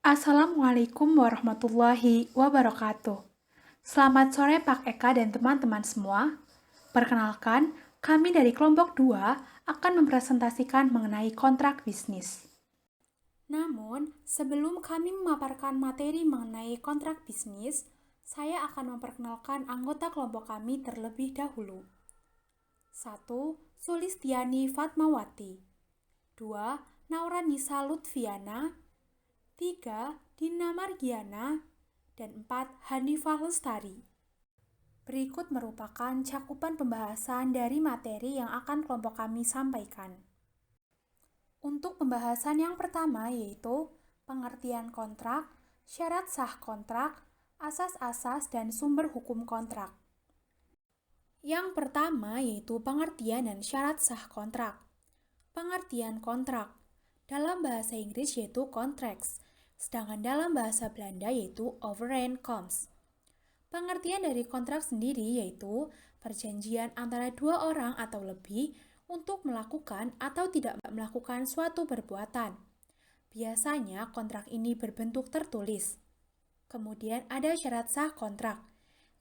Assalamualaikum warahmatullahi wabarakatuh. Selamat sore Pak Eka dan teman-teman semua. Perkenalkan, kami dari kelompok 2 akan mempresentasikan mengenai kontrak bisnis. Namun, sebelum kami memaparkan materi mengenai kontrak bisnis, saya akan memperkenalkan anggota kelompok kami terlebih dahulu. 1. Sulistiani Fatmawati. 2. Nauranisa Lutfiana. 3. Dina Margiana, dan 4. Hanifah Lestari. Berikut merupakan cakupan pembahasan dari materi yang akan kelompok kami sampaikan. Untuk pembahasan yang pertama yaitu pengertian kontrak, syarat sah kontrak, asas-asas dan sumber hukum kontrak. Yang pertama yaitu pengertian dan syarat sah kontrak. Pengertian kontrak dalam bahasa Inggris yaitu contracts, sedangkan dalam bahasa Belanda yaitu overeenkomst. Pengertian dari kontrak sendiri yaitu perjanjian antara dua orang atau lebih untuk melakukan atau tidak melakukan suatu perbuatan. Biasanya kontrak ini berbentuk tertulis. Kemudian ada syarat sah kontrak.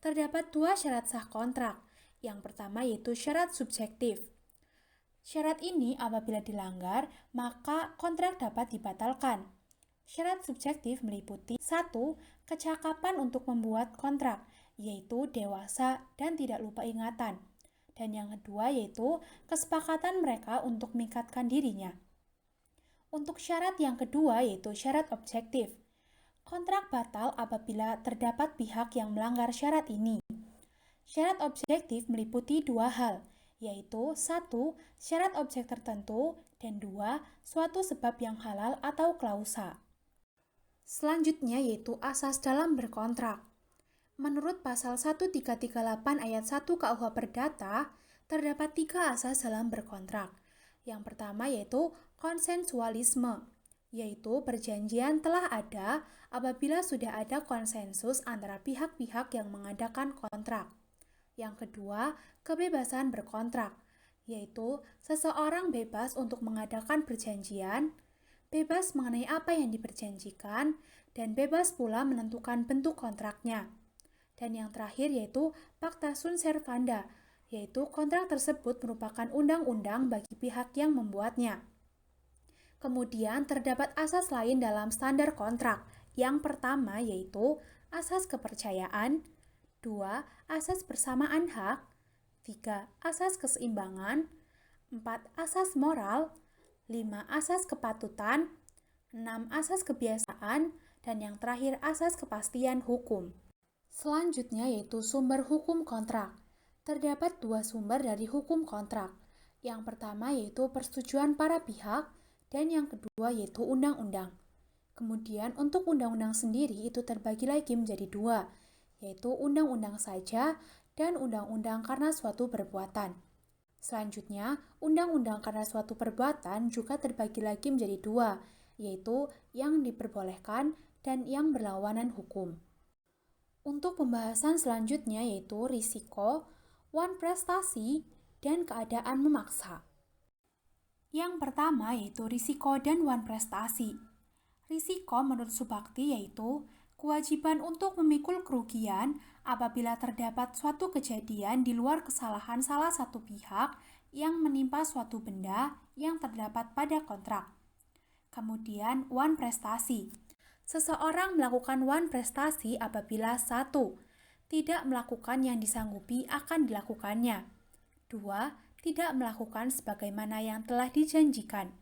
Terdapat dua syarat sah kontrak. Yang pertama yaitu syarat subjektif. Syarat ini apabila dilanggar, maka kontrak dapat dibatalkan. Syarat subjektif meliputi 1. Kecakapan untuk membuat kontrak, yaitu dewasa dan tidak lupa ingatan. Dan yang kedua yaitu kesepakatan mereka untuk mengikatkan dirinya. Untuk syarat yang kedua yaitu syarat objektif. Kontrak batal apabila terdapat pihak yang melanggar syarat ini. Syarat objektif meliputi dua hal, yaitu 1. Syarat objek tertentu, dan 2. Suatu sebab yang halal atau klausa. Selanjutnya yaitu asas dalam berkontrak. Menurut pasal 1338 ayat 1 KUH Perdata, terdapat 3 asas dalam berkontrak. Yang pertama yaitu konsensualisme, yaitu perjanjian telah ada apabila sudah ada konsensus antara pihak-pihak yang mengadakan kontrak. Yang kedua, kebebasan berkontrak, yaitu seseorang bebas untuk mengadakan perjanjian, bebas mengenai apa yang diperjanjikan, dan bebas pula menentukan bentuk kontraknya. Dan yang terakhir yaitu Pacta Sunt Servanda, yaitu kontrak tersebut merupakan undang-undang bagi pihak yang membuatnya. Kemudian terdapat asas lain dalam standar kontrak. Yang pertama yaitu asas kepercayaan, 2. Asas persamaan hak, 3. Asas keseimbangan, 4. Asas moral, 5. Asas kepatutan, 6. Asas kebiasaan, dan yang terakhir asas kepastian hukum. Selanjutnya yaitu sumber hukum kontrak. Terdapat dua sumber dari hukum kontrak. Yang pertama yaitu persetujuan para pihak, dan yang kedua yaitu undang-undang. Kemudian untuk undang-undang sendiri itu terbagi lagi menjadi dua, yaitu undang-undang saja dan undang-undang karena suatu perbuatan. Selanjutnya, undang-undang karena suatu perbuatan juga terbagi lagi menjadi dua, yaitu yang diperbolehkan dan yang berlawanan hukum. Untuk pembahasan selanjutnya yaitu risiko, wan prestasi, dan keadaan memaksa. Yang pertama yaitu risiko dan wan prestasi. Risiko menurut Subakti yaitu kewajiban untuk memikul kerugian apabila terdapat suatu kejadian di luar kesalahan salah satu pihak yang menimpa suatu benda yang terdapat pada kontrak. Kemudian, wan prestasi. Seseorang melakukan wan prestasi apabila 1. Tidak melakukan yang disanggupi akan dilakukannya. 2. Tidak melakukan sebagaimana yang telah dijanjikan.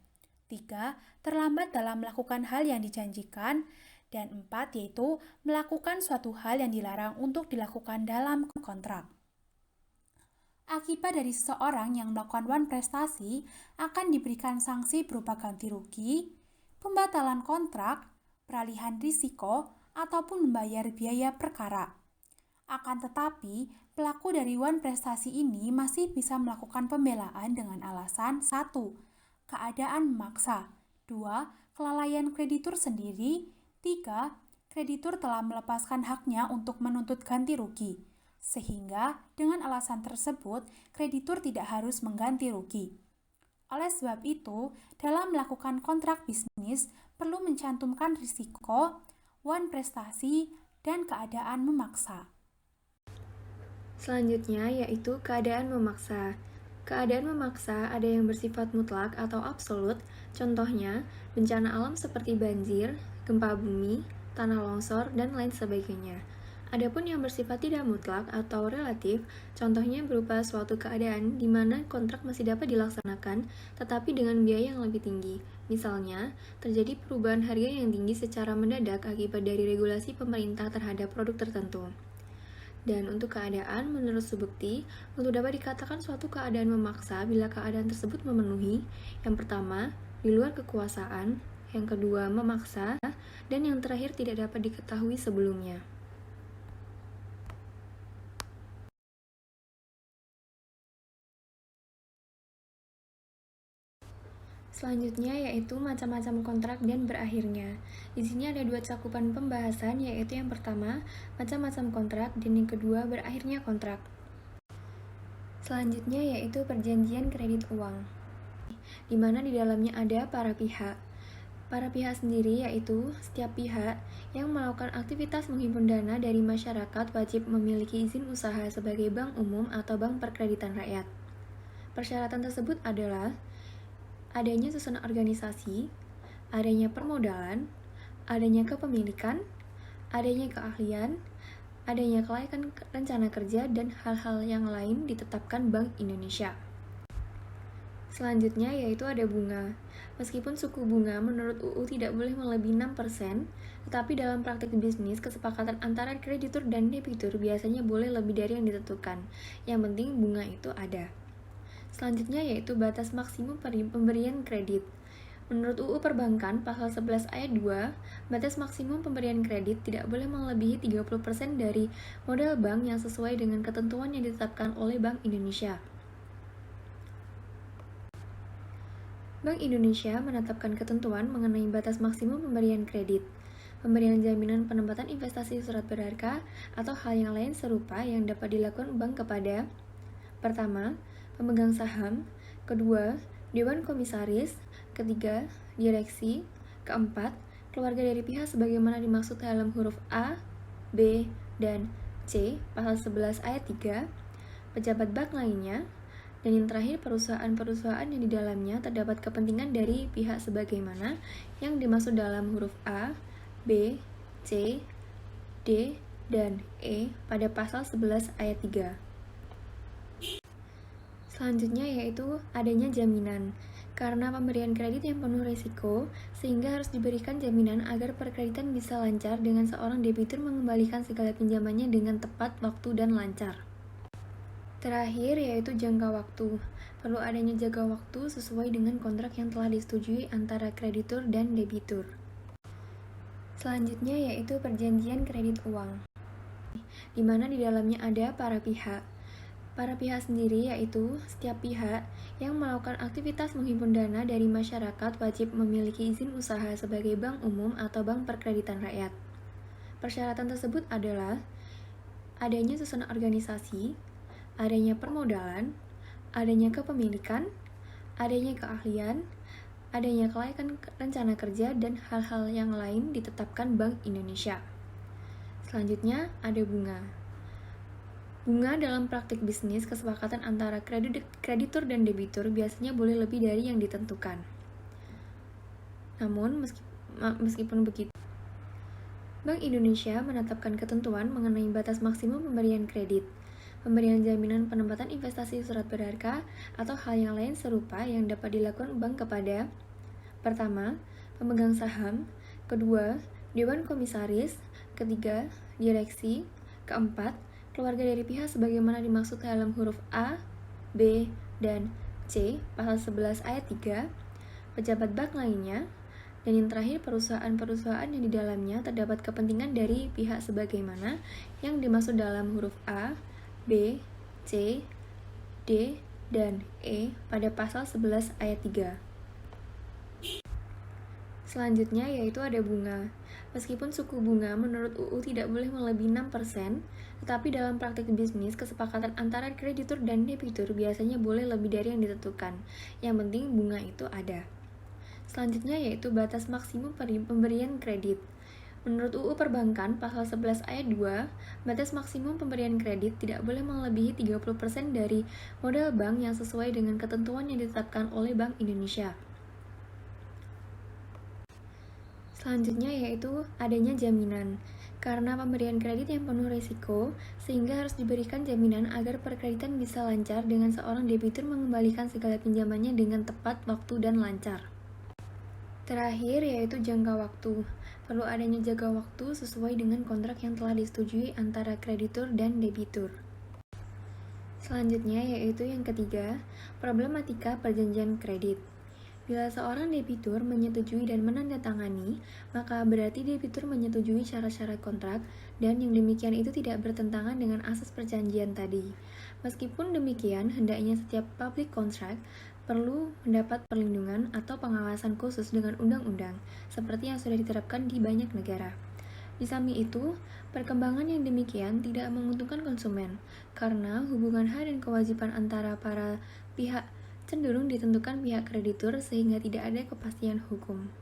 3. Terlambat dalam melakukan hal yang dijanjikan. Dan 4. Yaitu melakukan suatu hal yang dilarang untuk dilakukan dalam kontrak. Akibat dari seseorang yang melakukan wan prestasi akan diberikan sanksi berupa ganti rugi, pembatalan kontrak, peralihan risiko, ataupun membayar biaya perkara. Akan tetapi, pelaku dari wan prestasi ini masih bisa melakukan pembelaan dengan alasan 1. Keadaan memaksa, 2. Kelalaian kreditur sendiri, 3. Kreditur telah melepaskan haknya untuk menuntut ganti rugi, sehingga dengan alasan tersebut kreditur tidak harus mengganti rugi. Oleh sebab itu, dalam melakukan kontrak bisnis, perlu mencantumkan risiko, wan prestasi, dan keadaan memaksa. Selanjutnya yaitu keadaan memaksa. Keadaan memaksa ada yang bersifat mutlak atau absolut, contohnya bencana alam seperti banjir, gempa bumi, tanah longsor, dan lain sebagainya. Adapun yang bersifat tidak mutlak atau relatif, contohnya berupa suatu keadaan di mana kontrak masih dapat dilaksanakan, tetapi dengan biaya yang lebih tinggi. Misalnya, terjadi perubahan harga yang tinggi secara mendadak akibat dari regulasi pemerintah terhadap produk tertentu. Dan untuk keadaan, menurut Subukti, untuk dapat dikatakan suatu keadaan memaksa bila keadaan tersebut memenuhi, yang pertama, di luar kekuasaan, yang kedua, memaksa, dan yang terakhir tidak dapat diketahui sebelumnya. Selanjutnya yaitu macam-macam kontrak dan berakhirnya. Di sini ada dua cakupan pembahasan, yaitu yang pertama, macam-macam kontrak, dan yang kedua, berakhirnya kontrak. Selanjutnya yaitu perjanjian kredit uang, di mana di dalamnya ada para pihak. Para pihak sendiri yaitu setiap pihak yang melakukan aktivitas menghimpun dana dari masyarakat wajib memiliki izin usaha sebagai bank umum atau bank perkreditan rakyat. Persyaratan tersebut adalah adanya susunan organisasi, adanya permodalan, adanya kepemilikan, adanya keahlian, adanya kelayakan rencana kerja, dan hal-hal yang lain ditetapkan Bank Indonesia. Selanjutnya yaitu ada bunga. Meskipun suku bunga menurut UU tidak boleh melebihi 6%, tetapi dalam praktik bisnis kesepakatan antara kreditur dan debitur biasanya boleh lebih dari yang ditentukan. Yang penting bunga itu ada. Selanjutnya yaitu batas maksimum pemberian kredit. Menurut UU Perbankan pasal 11 ayat 2, batas maksimum pemberian kredit tidak boleh melebihi 30% dari modal bank yang sesuai dengan ketentuan yang ditetapkan oleh Bank Indonesia. Bank Indonesia menetapkan ketentuan mengenai batas maksimum pemberian kredit, pemberian jaminan penempatan investasi surat berharga, atau hal yang lain serupa yang dapat dilakukan bank kepada pertama, pemegang saham, kedua, dewan komisaris, ketiga, direksi, keempat, keluarga dari pihak sebagaimana dimaksud dalam huruf A, B, dan C, pasal 11 ayat 3, pejabat bank lainnya, dan yang terakhir perusahaan-perusahaan yang di dalamnya terdapat kepentingan dari pihak sebagaimana yang dimaksud dalam huruf A, B, C, D, dan E pada pasal 11 ayat 3. Selanjutnya yaitu adanya jaminan. Karena pemberian kredit yang penuh risiko, sehingga harus diberikan jaminan agar perkreditan bisa lancar dengan seorang debitur mengembalikan segala pinjamannya dengan tepat waktu dan lancar. Terakhir yaitu jangka waktu. Perlu adanya jangka waktu sesuai dengan kontrak yang telah disetujui antara kreditur dan debitur. Selanjutnya yaitu perjanjian kredit uang, di mana di dalamnya ada para pihak. Para pihak sendiri yaitu setiap pihak yang melakukan aktivitas menghimpun dana dari masyarakat wajib memiliki izin usaha sebagai bank umum atau bank perkreditan rakyat. Persyaratan tersebut adalah adanya susunan organisasi, adanya permodalan, adanya kepemilikan, adanya keahlian, adanya kelayakan rencana kerja, dan hal-hal yang lain ditetapkan Bank Indonesia. Selanjutnya ada bunga. Bunga dalam praktik bisnis kesepakatan antara kreditur dan debitur biasanya boleh lebih dari yang ditentukan. Namun, meskipun begitu, Bank Indonesia menetapkan ketentuan mengenai batas maksimum pemberian kredit, pemberian jaminan penempatan investasi surat berharga, atau hal yang lain serupa yang dapat dilakukan bank kepada pertama, pemegang saham, kedua, dewan komisaris, ketiga, direksi, keempat, keluarga dari pihak sebagaimana dimaksud dalam huruf A, B, dan C, pasal 11 ayat 3, pejabat bank lainnya, dan yang terakhir perusahaan-perusahaan yang di dalamnya terdapat kepentingan dari pihak sebagaimana yang dimaksud dalam huruf A, B, C, D, dan E pada pasal 11 ayat 3. Selanjutnya yaitu ada bunga. Meskipun suku bunga menurut UU tidak boleh melebihi 6%, tetapi dalam praktik bisnis kesepakatan antara kreditur dan debitur biasanya boleh lebih dari yang ditentukan. Yang penting bunga itu ada. Selanjutnya yaitu batas maksimum pemberian kredit. Menurut UU Perbankan pasal 11 ayat 2, batas maksimum pemberian kredit tidak boleh melebihi 30% dari modal bank yang sesuai dengan ketentuan yang ditetapkan oleh Bank Indonesia. Selanjutnya yaitu adanya jaminan. Karena pemberian kredit yang penuh risiko, sehingga harus diberikan jaminan agar perkreditan bisa lancar dengan seorang debitur mengembalikan segala pinjamannya dengan tepat waktu dan lancar. Terakhir yaitu jangka waktu. Perlu adanya jangka waktu sesuai dengan kontrak yang telah disetujui antara kreditur dan debitur. Selanjutnya yaitu yang ketiga, problematika perjanjian kredit. Bila seorang debitur menyetujui dan menandatangani, maka berarti debitur menyetujui syarat-syarat kontrak dan yang demikian itu tidak bertentangan dengan asas perjanjian tadi. Meskipun demikian, hendaknya setiap public contract perlu mendapat perlindungan atau pengawasan khusus dengan undang-undang, seperti yang sudah diterapkan di banyak negara. Di samping itu, perkembangan yang demikian tidak menguntungkan konsumen, karena hubungan hak dan kewajiban antara para pihak cenderung ditentukan pihak kreditur sehingga tidak ada kepastian hukum.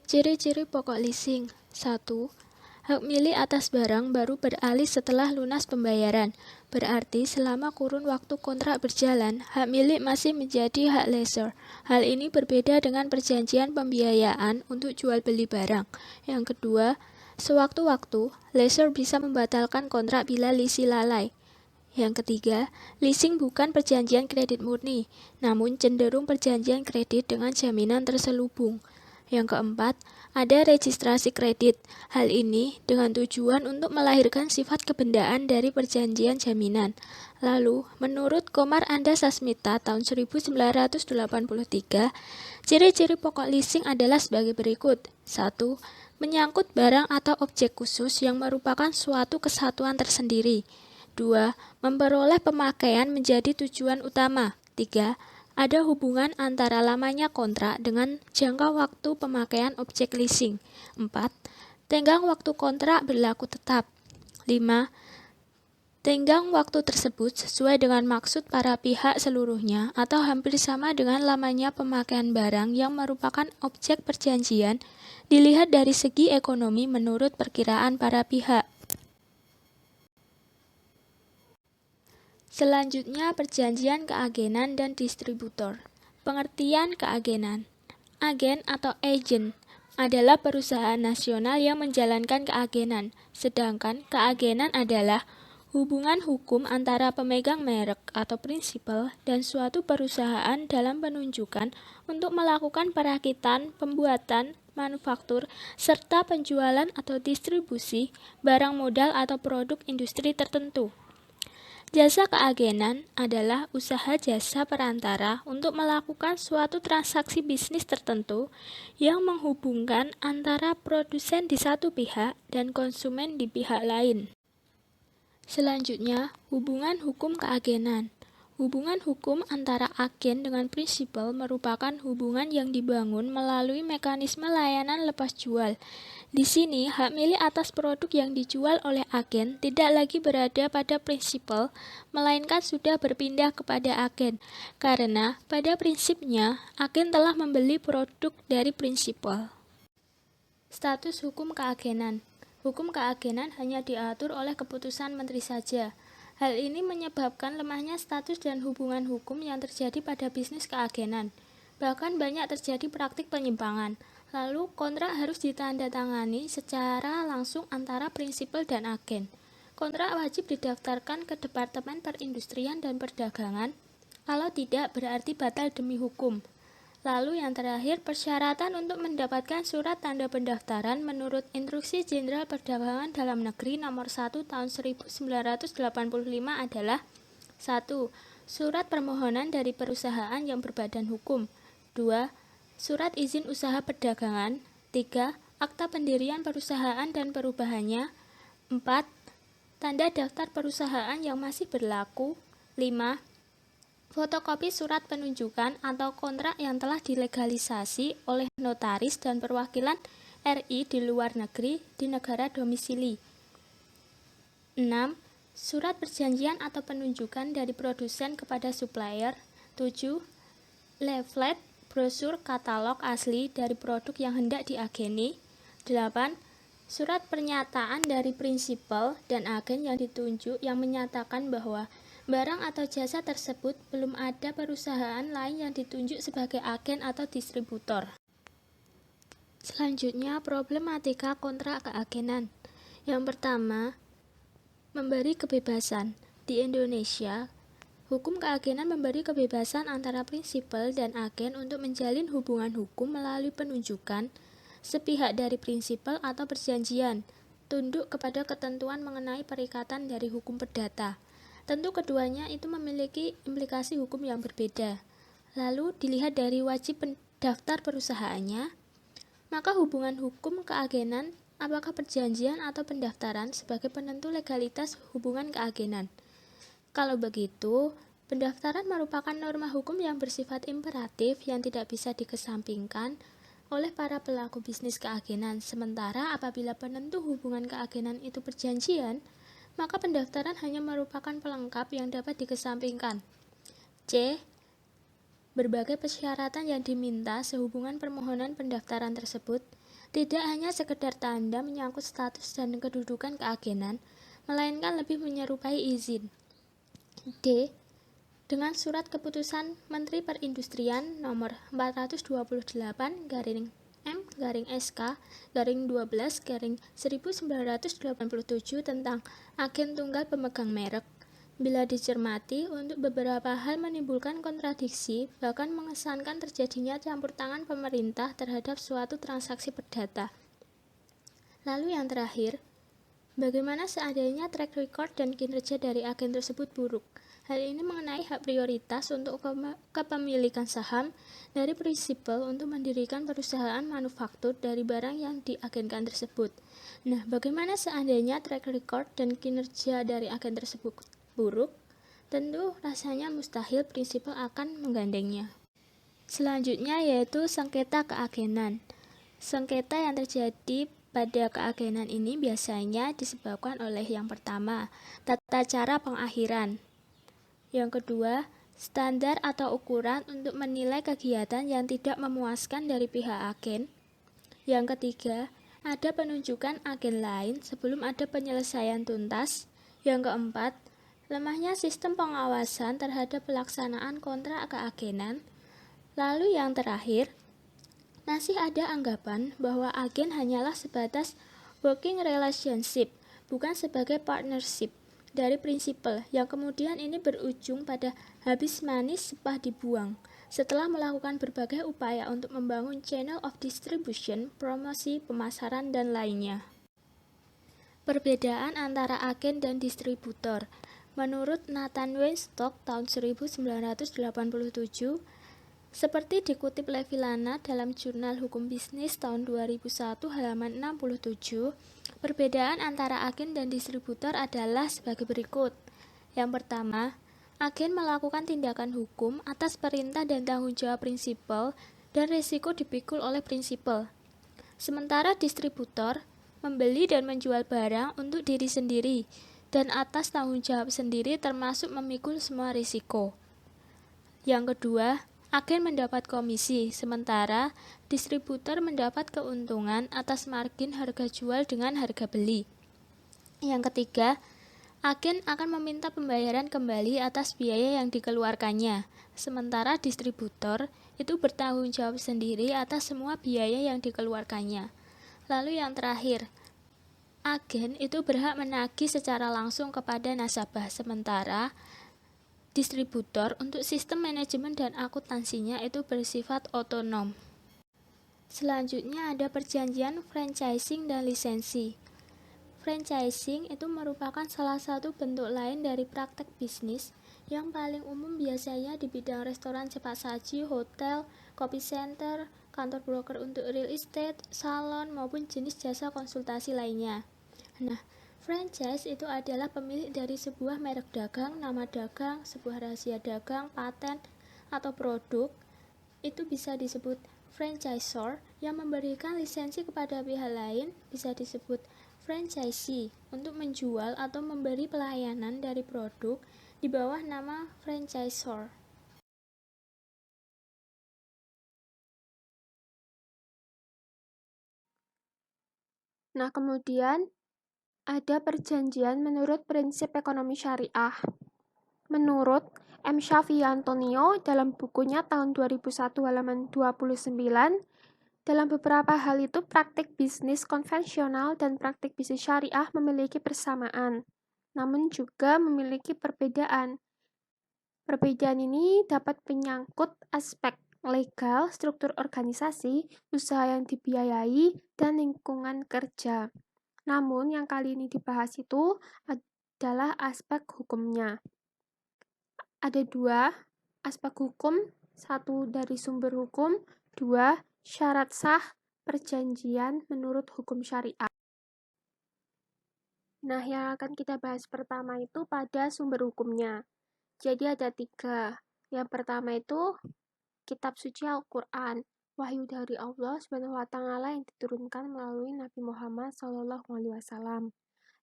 Ciri-ciri pokok leasing. 1. Hak milik atas barang baru beralih setelah lunas pembayaran. Berarti selama kurun waktu kontrak berjalan, hak milik masih menjadi hak lessor. Hal ini berbeda dengan perjanjian pembiayaan untuk jual beli barang. Yang kedua, sewaktu-waktu, lessor bisa membatalkan kontrak bila leasing lalai. Yang ketiga, leasing bukan perjanjian kredit murni, namun cenderung perjanjian kredit dengan jaminan terselubung. Yang keempat, ada registrasi kredit. Hal ini dengan tujuan untuk melahirkan sifat kebendaan dari perjanjian jaminan. Lalu, menurut Komar Anda Sasmita tahun 1983, ciri-ciri pokok leasing adalah sebagai berikut. 1. Menyangkut barang atau objek khusus yang merupakan suatu kesatuan tersendiri. 2. Memperoleh pemakaian menjadi tujuan utama. 3. Ada hubungan antara lamanya kontrak dengan jangka waktu pemakaian objek leasing. 4. Tenggang waktu kontrak berlaku tetap. 5. Tenggang waktu tersebut sesuai dengan maksud para pihak seluruhnya atau hampir sama dengan lamanya pemakaian barang yang merupakan objek perjanjian dilihat dari segi ekonomi menurut perkiraan para pihak. Selanjutnya, perjanjian keagenan dan distributor. Pengertian keagenan. Agen atau agent adalah perusahaan nasional yang menjalankan keagenan, sedangkan keagenan adalah hubungan hukum antara pemegang merek atau prinsipal dan suatu perusahaan dalam penunjukan untuk melakukan perakitan, pembuatan, manufaktur, serta penjualan atau distribusi barang modal atau produk industri tertentu. Jasa keagenan adalah usaha jasa perantara untuk melakukan suatu transaksi bisnis tertentu yang menghubungkan antara produsen di satu pihak dan konsumen di pihak lain. Selanjutnya, hubungan hukum keagenan. Hubungan hukum antara agen dengan prinsipal merupakan hubungan yang dibangun melalui mekanisme layanan lepas jual. Di sini, hak milik atas produk yang dijual oleh agen tidak lagi berada pada prinsipal, melainkan sudah berpindah kepada agen, karena pada prinsipnya, agen telah membeli produk dari prinsipal. Status hukum keagenan. Hukum keagenan hanya diatur oleh keputusan menteri saja. Hal ini menyebabkan lemahnya status dan hubungan hukum yang terjadi pada bisnis keagenan. Bahkan banyak terjadi praktik penyimpangan. Lalu kontrak harus ditandatangani secara langsung antara prinsipal dan agen. Kontrak wajib didaftarkan ke Departemen Perindustrian dan Perdagangan. Kalau tidak, berarti batal demi hukum. Lalu yang terakhir, persyaratan untuk mendapatkan surat tanda pendaftaran menurut Instruksi Jenderal Perdagangan Dalam Negeri Nomor 1 Tahun 1985 adalah 1. Surat permohonan dari perusahaan yang berbadan hukum. 2. Surat izin usaha perdagangan. 3. Akta pendirian perusahaan dan perubahannya. 4. Tanda daftar perusahaan yang masih berlaku. 5. Fotokopi surat penunjukan atau kontrak yang telah dilegalisasi oleh notaris dan perwakilan RI di luar negeri di negara domisili. 6. Surat perjanjian atau penunjukan dari produsen kepada supplier. 7. Leaflet brosur katalog asli dari produk yang hendak diageni. 8. Surat pernyataan dari prinsipal dan agen yang ditunjuk yang menyatakan bahwa barang atau jasa tersebut belum ada perusahaan lain yang ditunjuk sebagai agen atau distributor. Selanjutnya, problematika kontrak keagenan. Yang pertama, memberi kebebasan. Di Indonesia, hukum keagenan memberi kebebasan antara prinsipal dan agen untuk menjalin hubungan hukum melalui penunjukan sepihak dari prinsipal atau perjanjian, tunduk kepada ketentuan mengenai perikatan dari hukum perdata. Tentu keduanya itu memiliki implikasi hukum yang berbeda. Lalu dilihat dari wajib pendaftar perusahaannya, maka hubungan hukum keagenan apakah perjanjian atau pendaftaran sebagai penentu legalitas hubungan keagenan. Kalau begitu, pendaftaran merupakan norma hukum yang bersifat imperatif yang tidak bisa dikesampingkan oleh para pelaku bisnis keagenan. Sementara apabila penentu hubungan keagenan itu perjanjian, maka pendaftaran hanya merupakan pelengkap yang dapat dikesampingkan. C. Berbagai persyaratan yang diminta sehubungan permohonan pendaftaran tersebut tidak hanya sekedar tanda menyangkut status dan kedudukan keagenan, melainkan lebih menyerupai izin. D. Dengan surat keputusan Menteri Perindustrian nomor 428/M/SK/12/1987 tentang agen tunggal pemegang merek, bila dicermati untuk beberapa hal menimbulkan kontradiksi, bahkan mengesankan terjadinya campur tangan pemerintah terhadap suatu transaksi perdata. Lalu yang terakhir, bagaimana seandainya track record dan kinerja dari agen tersebut buruk? Hal ini mengenai hak prioritas untuk kepemilikan saham dari prinsipal untuk mendirikan perusahaan manufaktur dari barang yang diagenkan tersebut. Nah, bagaimana seandainya track record dan kinerja dari agen tersebut buruk? Tentu rasanya mustahil prinsipal akan menggandengnya. Selanjutnya yaitu sengketa keagenan. Sengketa yang terjadi pada keagenan ini biasanya disebabkan oleh yang pertama, tata cara pengakhiran. Yang kedua, standar atau ukuran untuk menilai kegiatan yang tidak memuaskan dari pihak agen. Yang ketiga, ada penunjukan agen lain sebelum ada penyelesaian tuntas. Yang keempat, lemahnya sistem pengawasan terhadap pelaksanaan kontrak keagenan. Lalu yang terakhir, masih ada anggapan bahwa agen hanyalah sebatas working relationship, bukan sebagai partnership dari prinsipal, yang kemudian ini berujung pada habis manis sepah dibuang setelah melakukan berbagai upaya untuk membangun channel of distribution, promosi, pemasaran, dan lainnya. Perbedaan antara agen dan distributor. Menurut Nathan Weinstock tahun 1987, seperti dikutip Levi Lana dalam Jurnal Hukum Bisnis tahun 2001 halaman 67, perbedaan antara agen dan distributor adalah sebagai berikut. Yang pertama, agen melakukan tindakan hukum atas perintah dan tanggung jawab prinsipal dan risiko dipikul oleh prinsipal. Sementara distributor membeli dan menjual barang untuk diri sendiri dan atas tanggung jawab sendiri termasuk memikul semua risiko. Yang kedua, agen mendapat komisi, sementara distributor mendapat keuntungan atas margin harga jual dengan harga beli. Yang ketiga, agen akan meminta pembayaran kembali atas biaya yang dikeluarkannya, sementara distributor itu bertanggung jawab sendiri atas semua biaya yang dikeluarkannya. Lalu yang terakhir, agen itu berhak menagih secara langsung kepada nasabah, sementara distributor untuk sistem manajemen dan akuntansinya itu bersifat otonom. Selanjutnya ada perjanjian franchising dan lisensi. Franchising itu merupakan salah satu bentuk lain dari praktek bisnis yang paling umum biasanya di bidang restoran cepat saji, hotel, kopi center, kantor broker untuk real estate, salon, maupun jenis jasa konsultasi lainnya. Nah, franchise itu adalah pemilik dari sebuah merek dagang, nama dagang, sebuah rahasia dagang, paten, atau produk. Itu bisa disebut franchisor yang memberikan lisensi kepada pihak lain, bisa disebut franchisee untuk menjual atau memberi pelayanan dari produk di bawah nama franchisor. Nah, kemudian ada perjanjian menurut prinsip ekonomi syariah. Menurut M. Syafi'i Antonio dalam bukunya tahun 2001 halaman 29, dalam beberapa hal itu praktik bisnis konvensional dan praktik bisnis syariah memiliki persamaan, namun juga memiliki perbedaan. Perbedaan ini dapat menyangkut aspek legal, struktur organisasi, usaha yang dibiayai, dan lingkungan kerja. Namun yang kali ini dibahas itu adalah aspek hukumnya. Ada dua aspek hukum, satu dari sumber hukum, dua syarat sah perjanjian menurut hukum syariah. Nah, yang akan kita bahas pertama itu pada sumber hukumnya. Jadi ada tiga. Yang pertama itu kitab suci Al-Quran, wahyu dari Allah SWT yang diturunkan melalui Nabi Muhammad SAW.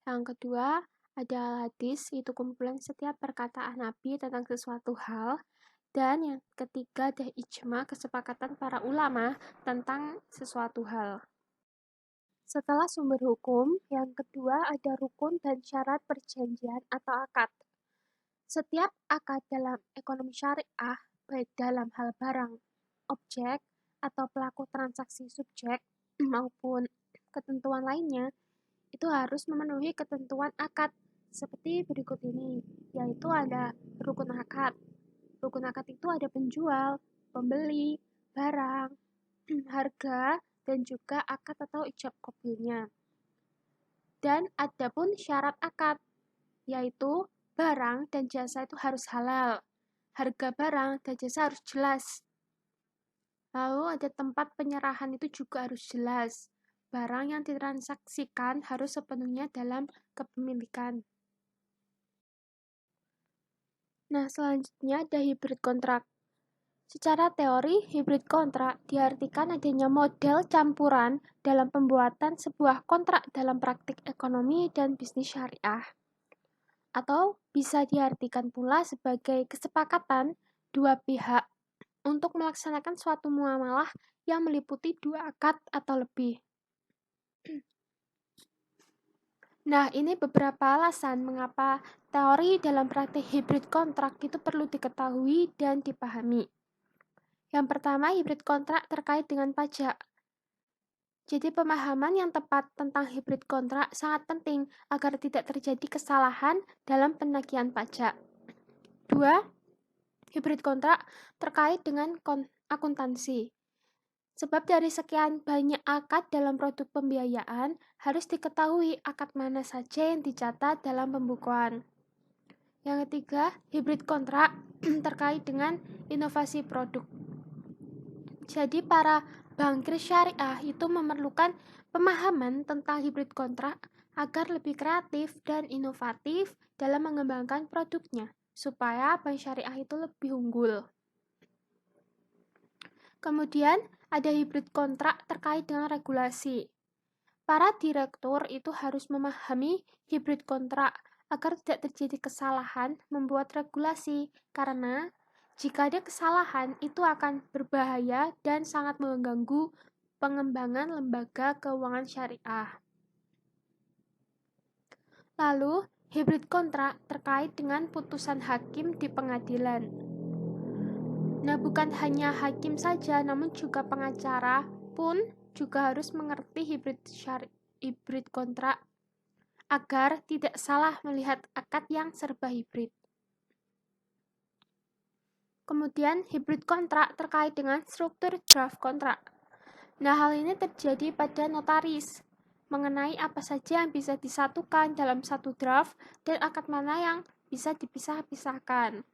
Yang kedua, ada al-hadis, itu kumpulan setiap perkataan Nabi tentang sesuatu hal. Dan yang ketiga, ada ijma, kesepakatan para ulama tentang sesuatu hal. Setelah sumber hukum, yang kedua ada rukun dan syarat perjanjian atau akad. Setiap akad dalam ekonomi syariah, baik dalam hal barang, objek, atau pelaku transaksi subjek, maupun ketentuan lainnya, itu harus memenuhi ketentuan akad seperti berikut ini, yaitu ada rukun akad. Rukun akad itu ada penjual, pembeli, barang, harga, dan juga akad atau ijab qabulnya. Dan ada pun syarat akad, yaitu barang dan jasa itu harus halal. Harga barang dan jasa harus jelas. Lalu ada tempat penyerahan itu juga harus jelas. Barang yang ditransaksikan harus sepenuhnya dalam kepemilikan. Nah, selanjutnya ada hybrid kontrak. Secara teori, hybrid kontrak diartikan adanya model campuran dalam pembuatan sebuah kontrak dalam praktik ekonomi dan bisnis syariah. Atau bisa diartikan pula sebagai kesepakatan dua pihak untuk melaksanakan suatu muamalah yang meliputi dua akad atau lebih. Nah, ini beberapa alasan mengapa teori dalam praktik hybrid kontrak itu perlu diketahui dan dipahami. Yang pertama, hybrid kontrak terkait dengan pajak. Jadi pemahaman yang tepat tentang hybrid kontrak sangat penting agar tidak terjadi kesalahan dalam penagihan pajak. 2. Hybrid kontrak terkait dengan akuntansi. Sebab dari sekian banyak akad dalam produk pembiayaan, harus diketahui akad mana saja yang dicatat dalam pembukuan. Yang ketiga, hybrid kontrak terkait dengan inovasi produk. Jadi para bankir syariah itu memerlukan pemahaman tentang hybrid kontrak agar lebih kreatif dan inovatif dalam mengembangkan produknya, supaya bank syariah itu lebih unggul. Kemudian ada hybrid kontrak terkait dengan regulasi. Para direktur itu harus memahami hybrid kontrak agar tidak terjadi kesalahan membuat regulasi, karena jika ada kesalahan, itu akan berbahaya dan sangat mengganggu pengembangan lembaga keuangan syariah. Lalu, hybrid kontrak terkait dengan putusan hakim di pengadilan. Nah, bukan hanya hakim saja, namun juga pengacara pun juga harus mengerti hybrid kontrak agar tidak salah melihat akad yang serba hybrid. Kemudian, hybrid kontrak terkait dengan struktur draft kontrak. Nah, hal ini terjadi pada notaris, mengenai apa saja yang bisa disatukan dalam satu draft dan akad mana yang bisa dipisah-pisahkan.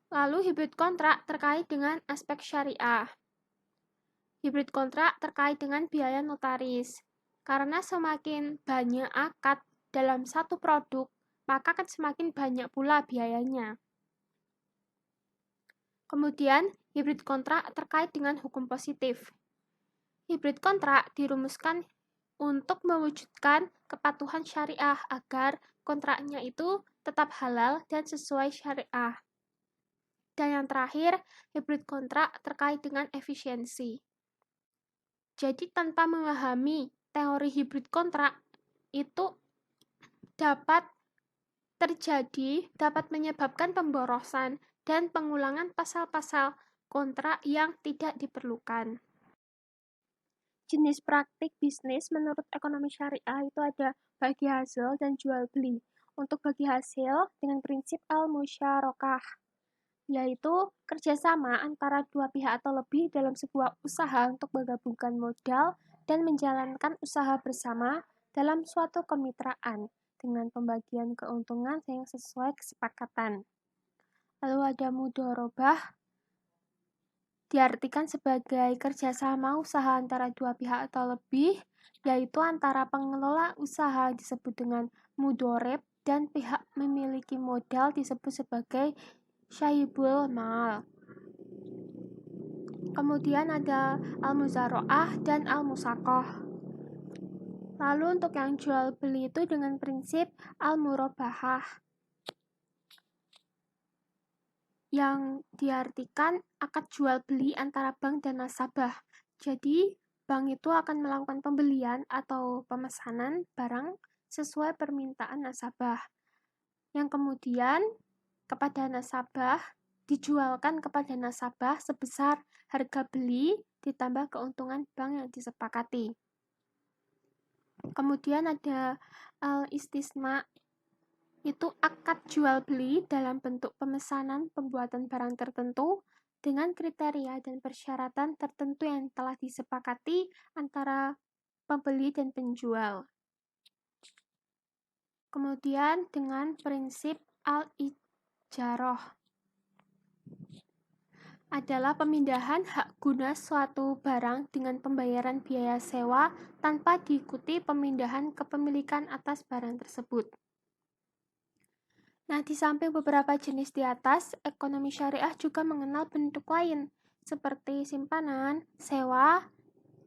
Lalu, hybrid kontrak terkait dengan aspek syariah. Hybrid kontrak terkait dengan biaya notaris. Karena semakin banyak akad dalam satu produk, maka akan semakin banyak pula biayanya. Kemudian, hybrid kontrak terkait dengan hukum positif. Hybrid kontrak dirumuskan untuk mewujudkan kepatuhan syariah agar kontraknya itu tetap halal dan sesuai syariah. Dan yang terakhir, hybrid kontrak terkait dengan efisiensi. Jadi tanpa memahami teori hibrid kontrak itu dapat menyebabkan pemborosan dan pengulangan pasal-pasal kontrak yang tidak diperlukan. Jenis praktik bisnis menurut ekonomi syariah itu ada bagi hasil dan jual beli. Untuk bagi hasil dengan prinsip al-musyarakah, yaitu kerjasama antara dua pihak atau lebih dalam sebuah usaha untuk menggabungkan modal dan menjalankan usaha bersama dalam suatu kemitraan dengan pembagian keuntungan yang sesuai kesepakatan. Lalu ada mudharabah, diartikan sebagai kerjasama usaha antara dua pihak atau lebih, yaitu antara pengelola usaha disebut dengan mudharib dan pihak memiliki modal disebut sebagai syaibul mal. Kemudian ada al-muzara'ah dan al-musaqah. Lalu untuk yang jual beli itu dengan prinsip al-murabahah, yang diartikan akad jual beli antara bank dan nasabah. Jadi, bank itu akan melakukan pembelian atau pemesanan barang sesuai permintaan nasabah, yang kemudian dijualkan kepada nasabah sebesar harga beli ditambah keuntungan bank yang disepakati. Kemudian ada al-istisna, itu akad jual beli dalam bentuk pemesanan pembuatan barang tertentu dengan kriteria dan persyaratan tertentu yang telah disepakati antara pembeli dan penjual. Kemudian dengan prinsip al-ijarah adalah pemindahan hak guna suatu barang dengan pembayaran biaya sewa tanpa diikuti pemindahan kepemilikan atas barang tersebut. Nah, di samping beberapa jenis di atas, ekonomi syariah juga mengenal bentuk lain, seperti simpanan, sewa,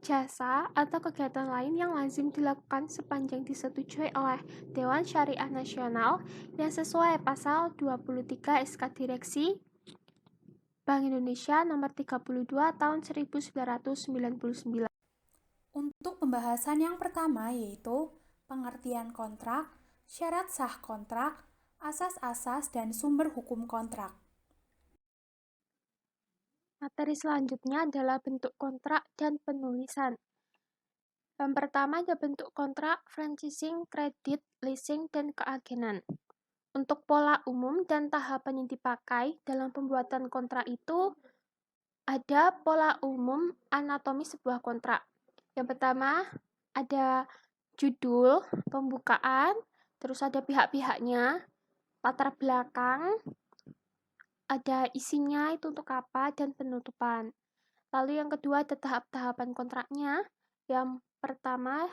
jasa, atau kegiatan lain yang lazim dilakukan sepanjang disetujui oleh Dewan Syariah Nasional yang sesuai pasal 23 SK Direksi Bank Indonesia nomor 32 tahun 1999. Untuk pembahasan yang pertama yaitu pengertian kontrak, syarat sah kontrak, asas-asas dan sumber hukum kontrak. Materi selanjutnya adalah bentuk kontrak dan penulisan. Yang pertama ada bentuk kontrak, franchising, kredit, leasing, dan keagenan. Untuk pola umum dan tahapan yang dipakai dalam pembuatan kontrak itu ada pola umum anatomi sebuah kontrak. Yang pertama ada judul, pembukaan, terus ada pihak-pihaknya, latar belakang, ada isinya itu untuk apa, dan penutupan. Lalu yang kedua ada tahap-tahapan kontraknya. Yang pertama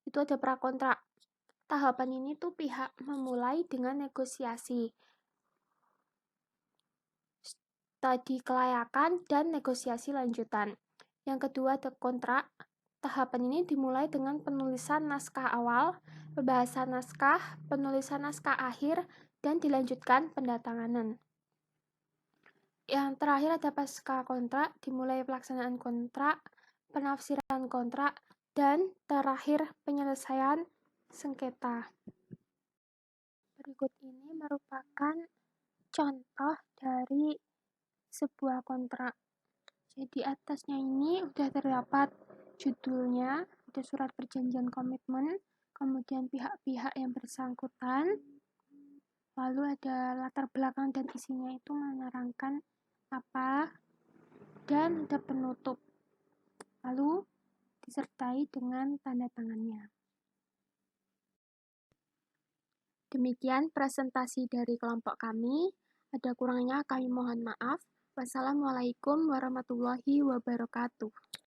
itu ada prakontrak. Tahapan ini tuh pihak memulai dengan negosiasi, studi kelayakan, dan negosiasi lanjutan. Yang kedua ada kontrak. Tahapan ini dimulai dengan penulisan naskah awal, pembahasan naskah, penulisan naskah akhir, dan dilanjutkan pendatanganan. Yang terakhir ada pasca kontrak, dimulai pelaksanaan kontrak, penafsiran kontrak, dan terakhir penyelesaian sengketa. Berikut ini merupakan contoh dari sebuah kontrak. Jadi atasnya ini udah terdapat judulnya, ada surat perjanjian komitmen, kemudian pihak-pihak yang bersangkutan, lalu ada latar belakang dan isinya itu menerangkan apa, dan ada penutup, lalu disertai dengan tanda tangannya. Demikian presentasi dari kelompok kami. Ada kurangnya kami mohon maaf. Wassalamualaikum warahmatullahi wabarakatuh.